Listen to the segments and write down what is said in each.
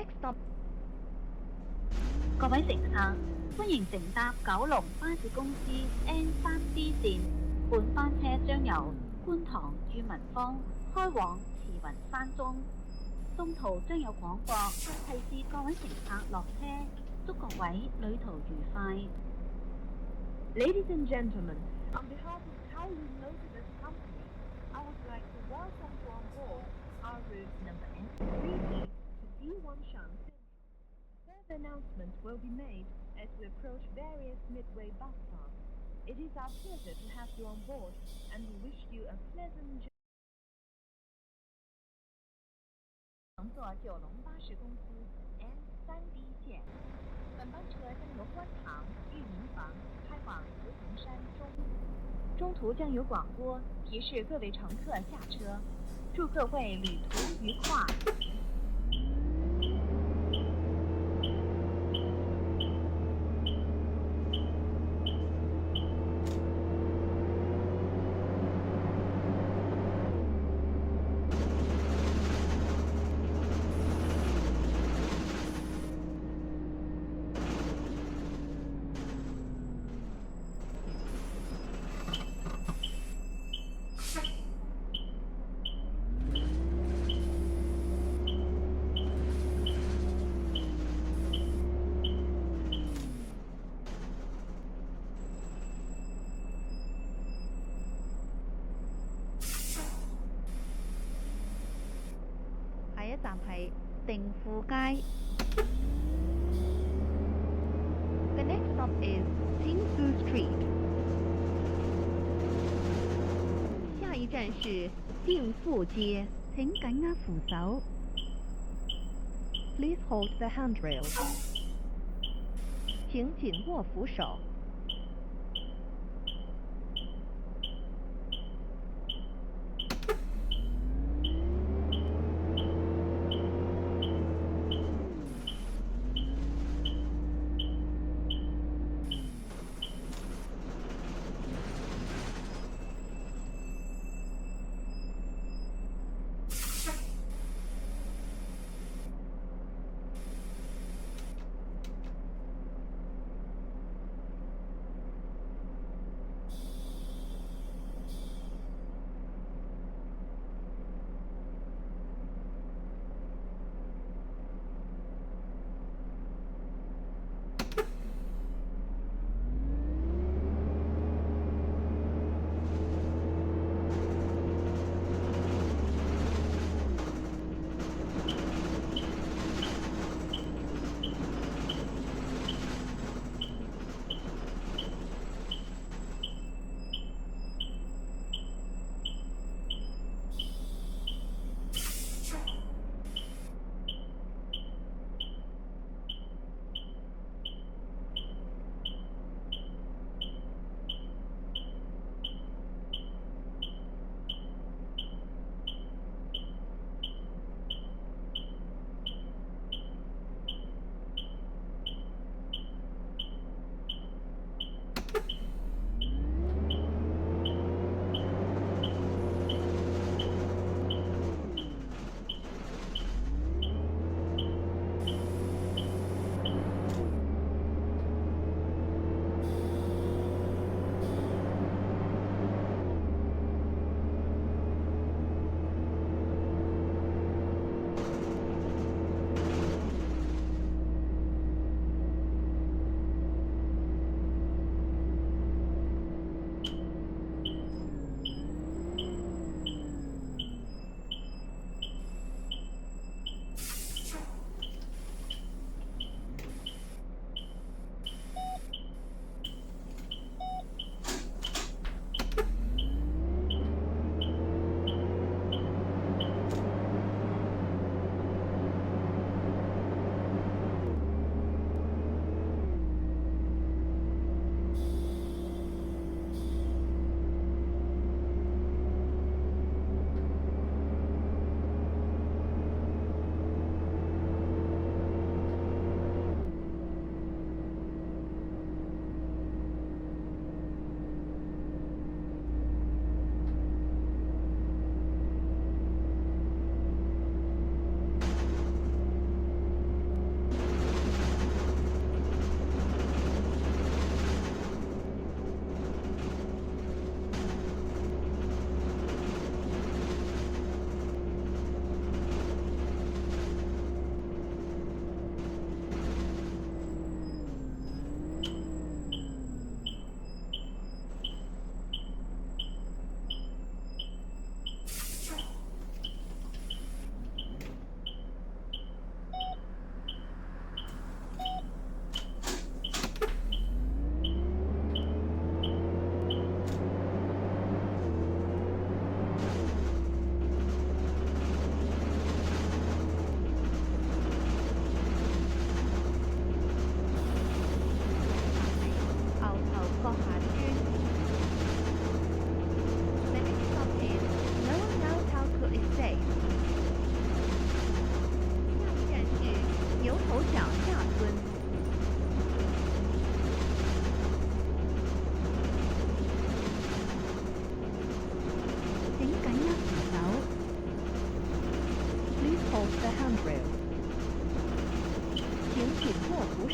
next stop 各位乘客，歡迎乘搭九龍巴士公司 N3D 線，本班車將由觀塘裕民坊開往慈雲山中，中途將有廣播提示各位乘客落車，祝各位旅途愉快。Ladies and gentlemen, on behalf of Kowloon Motorist Company, I would like to welcome you on board our route number N3D to D1 Shan Central. Further announcements will be made as we approach various midway bus stops. It is our pleasure to have you on board, and we wish you a pleasant journey. 乘坐九龙巴士公司 N3D 线，本班车将由观塘、裕民坊开往慈云山中，中途将有广播提示各位乘客下车，祝各位旅途愉快。下一站係定富街。The next stop is Tingfu Street。下一站是定富街，請緊握扶手。Please hold the handrail。請緊握扶手。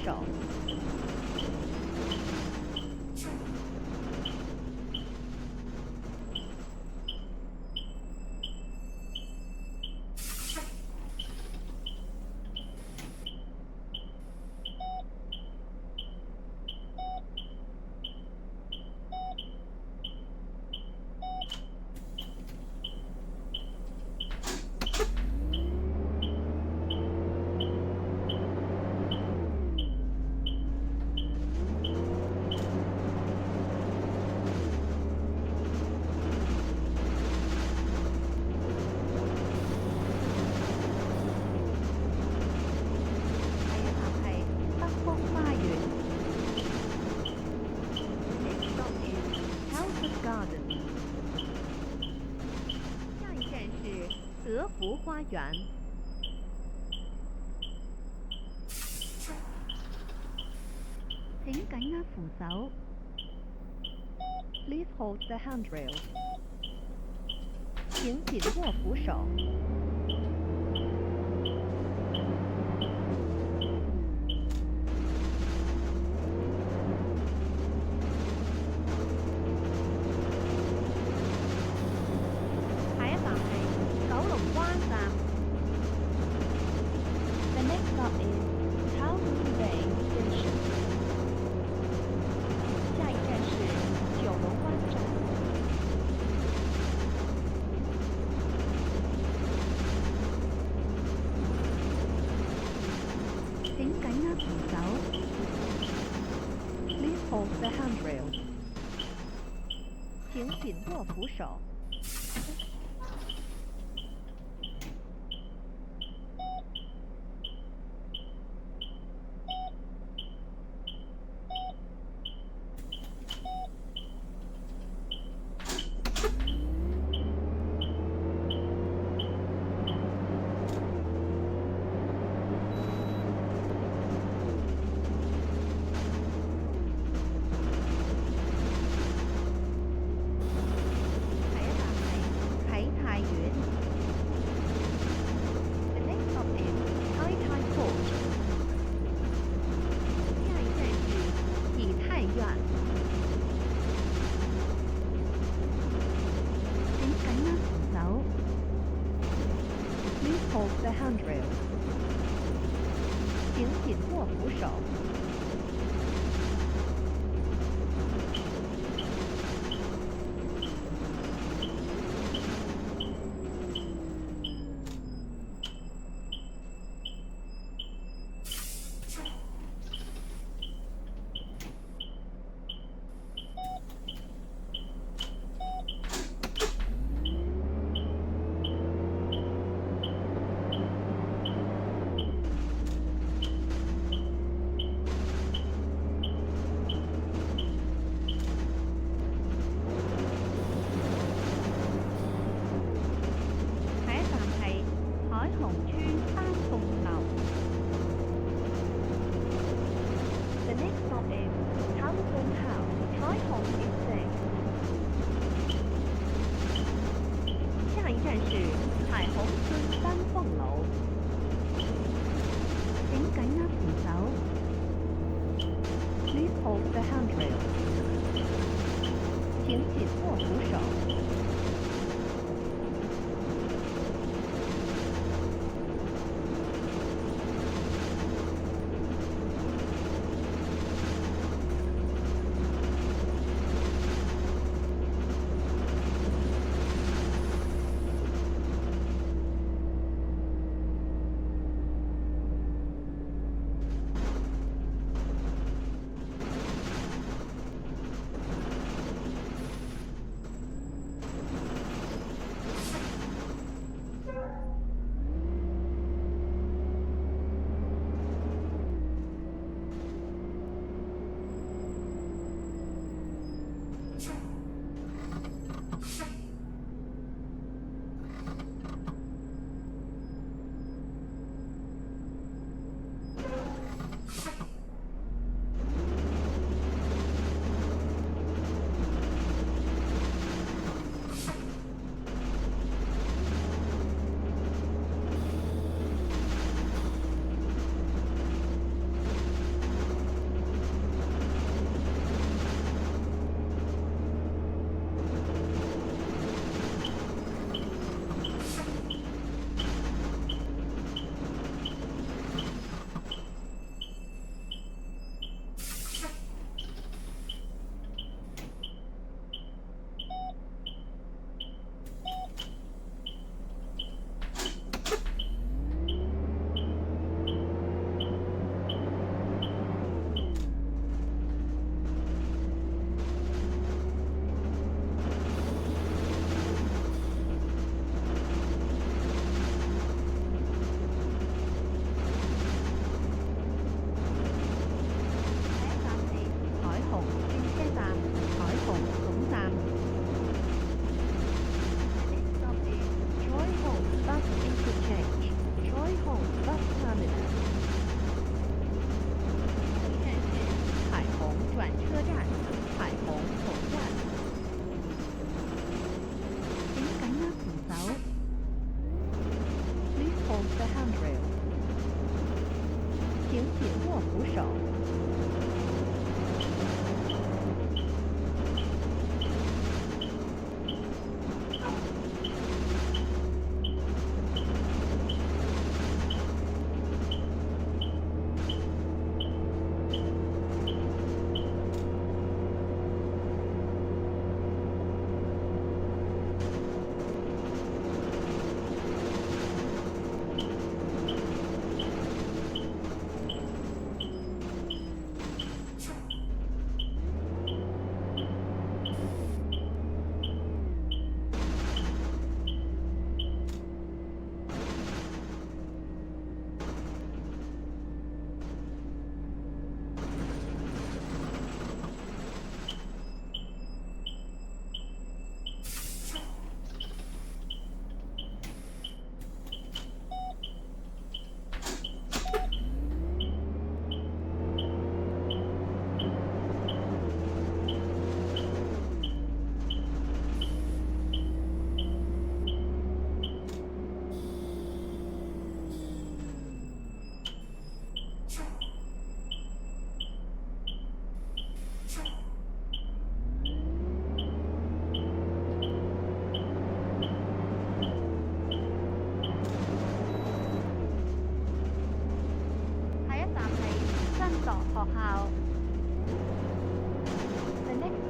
手。德福花园。請緊握扶手。Please hold the handrail。請緊握扶手。The next stop is Kowloon Bay Station. 下一站是九龙湾站。請緊握扶手。Please hold the handrail。請緊握扶手。Hold the handrail。请紧握扶手。The next stop is Hamilton House, Tai Hong Estate。下一站是彩虹村丹凤樓。請緊握扶手。Please hold the handrail。請緊握扶手。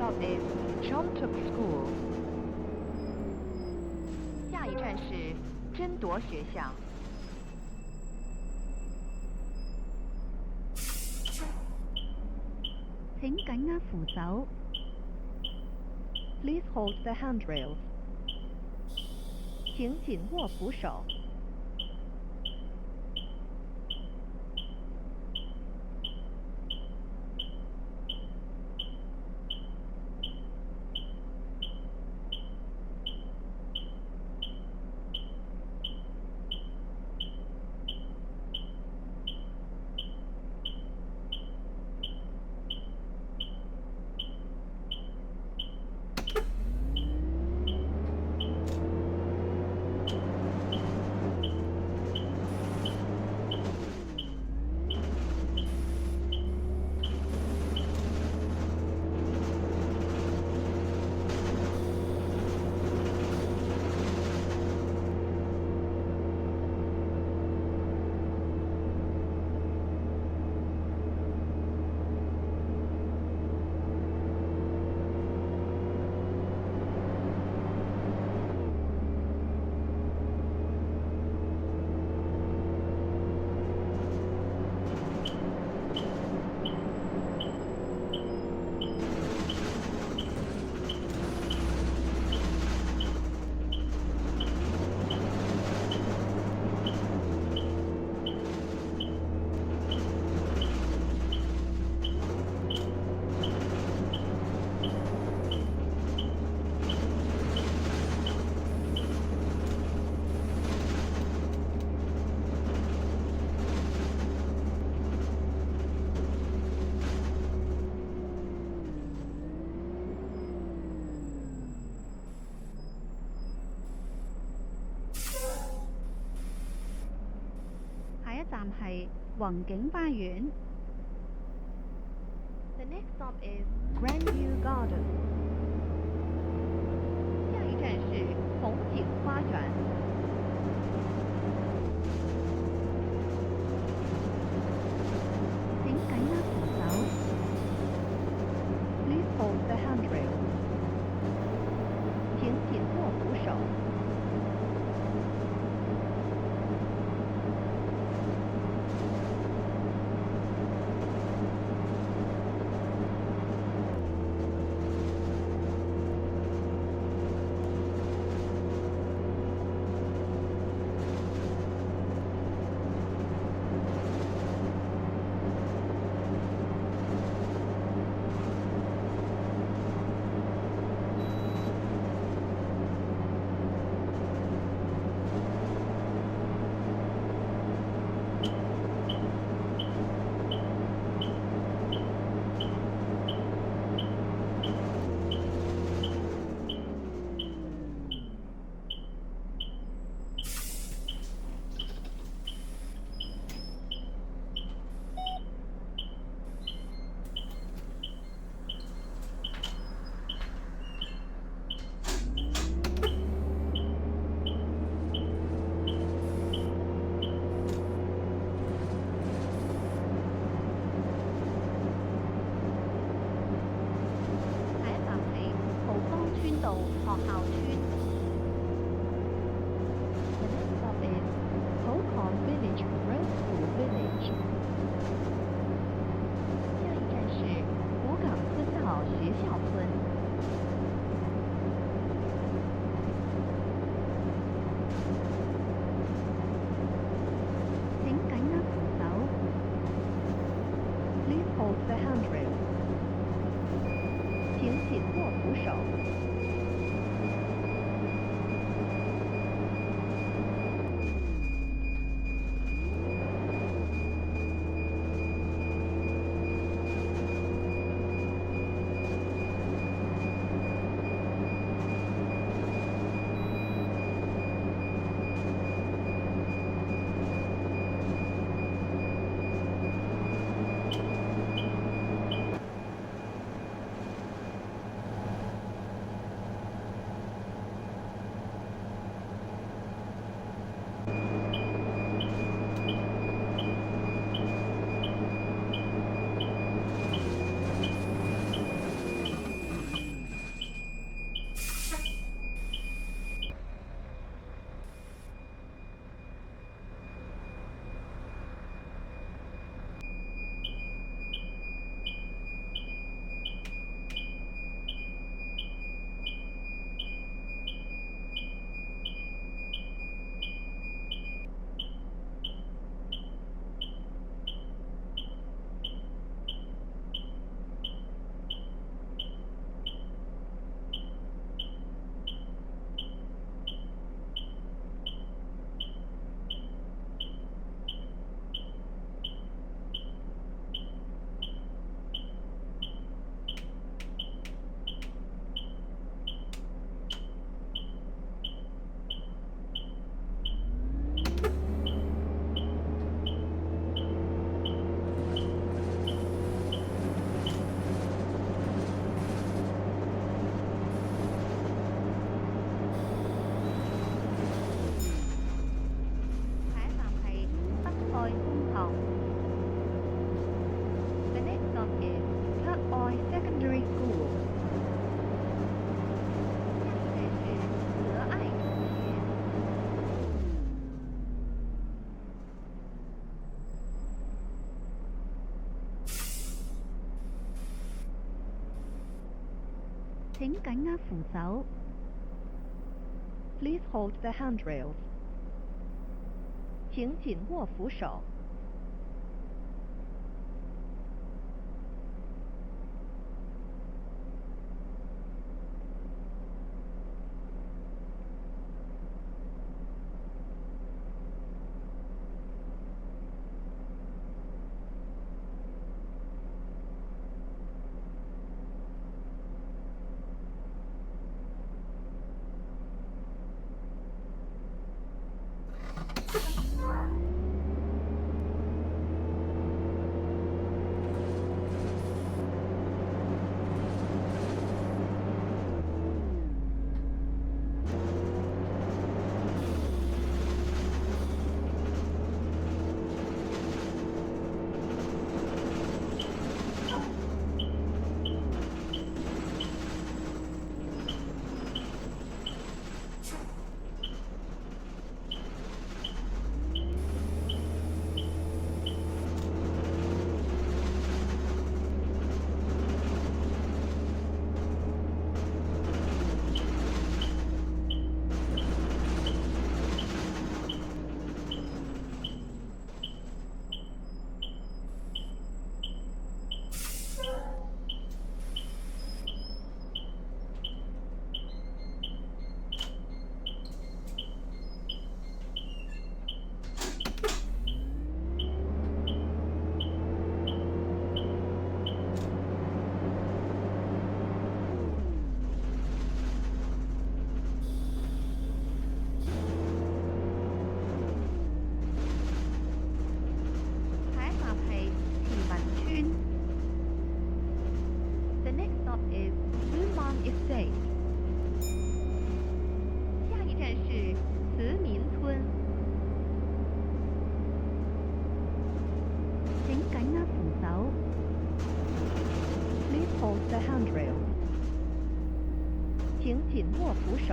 stop is Chontuk School. 下一站是真铎学校。請緊握扶手。Please hold the handrails. 請緊握扶手。下一站係宏景花園。The next stop is Grandview Garden. 下一站是宏景花園。請緊握扶手。Please hold the handrail. 請緊握扶手。道學校村。The next stop is Hokon Village Road School Village. 下一站是古港村道学校村。請緊握扶手。Please hold the handrail. 請緊握扶手。請緊握扶手。Please hold the handrails. 請緊握扶手。The next stop is Lumang Estate. 下一站是慈民村。請緊握扶手。Please hold the handrail. 請緊握扶手。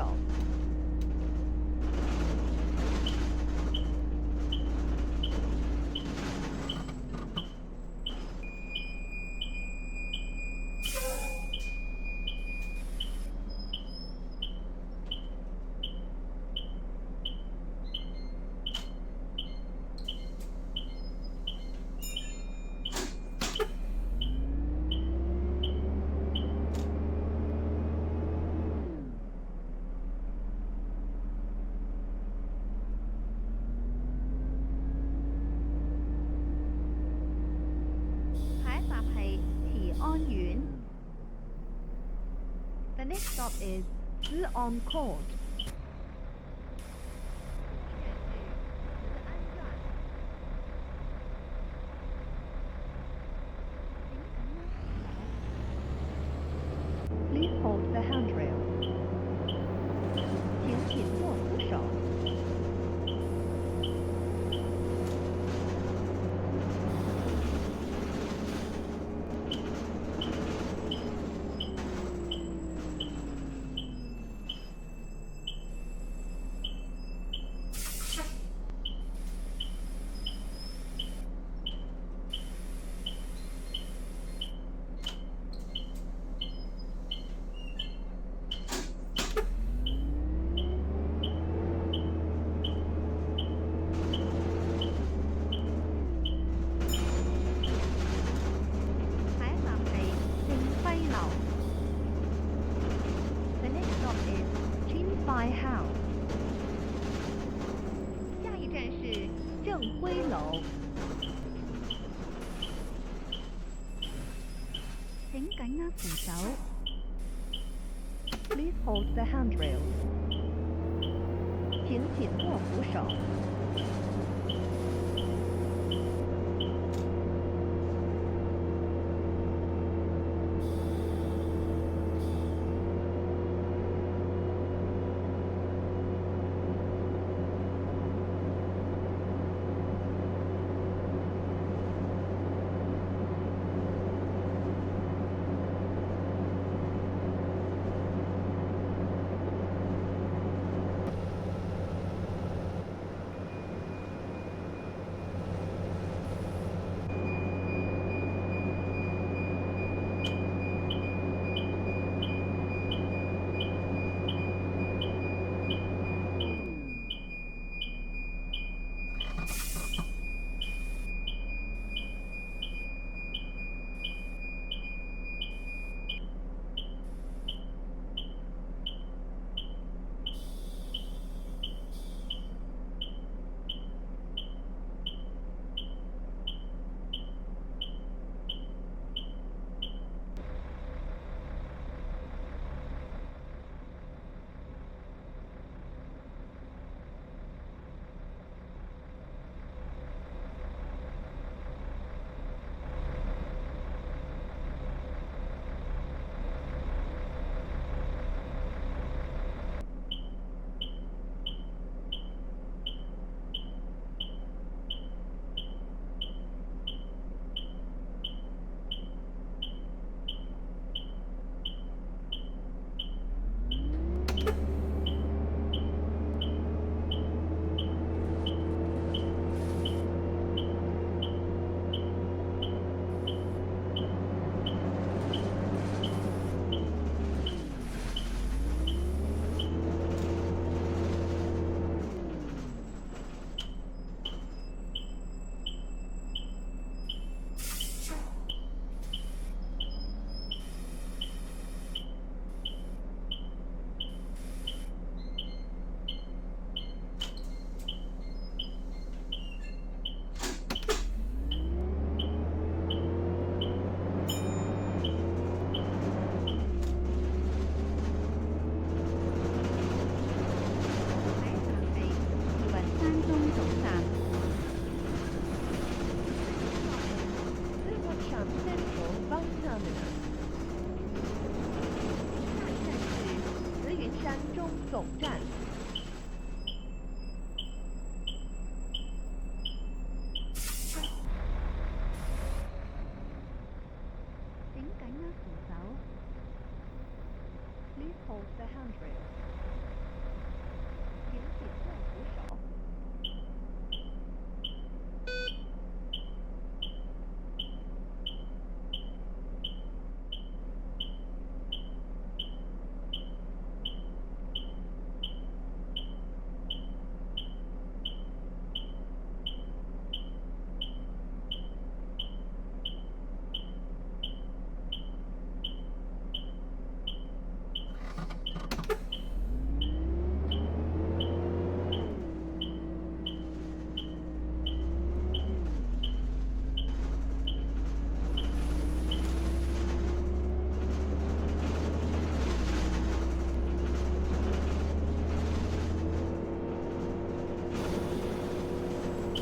The next stop is Zi'an Court. 下一站是慈安苑。Please hold the handrail. 请紧握扶手。The next stop is Jinfai House. 下一站是正晖楼。請緊握扶手。Please hold the handrail. 請緊握扶手。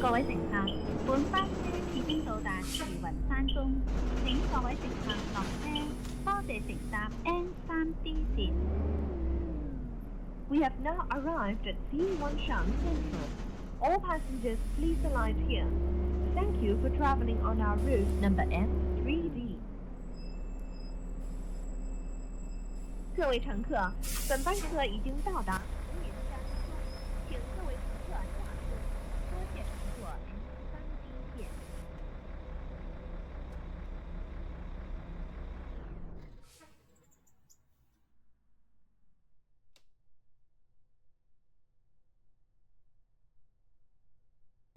各位乘客，本班車已經到達慈雲山中，請各位乘客落車，多謝乘搭 N3D 線。We have now arrived at Xiwanshan Central. All passengers please alight here. Thank you for traveling on our route number N3D. 各位乘客，本班车已经到达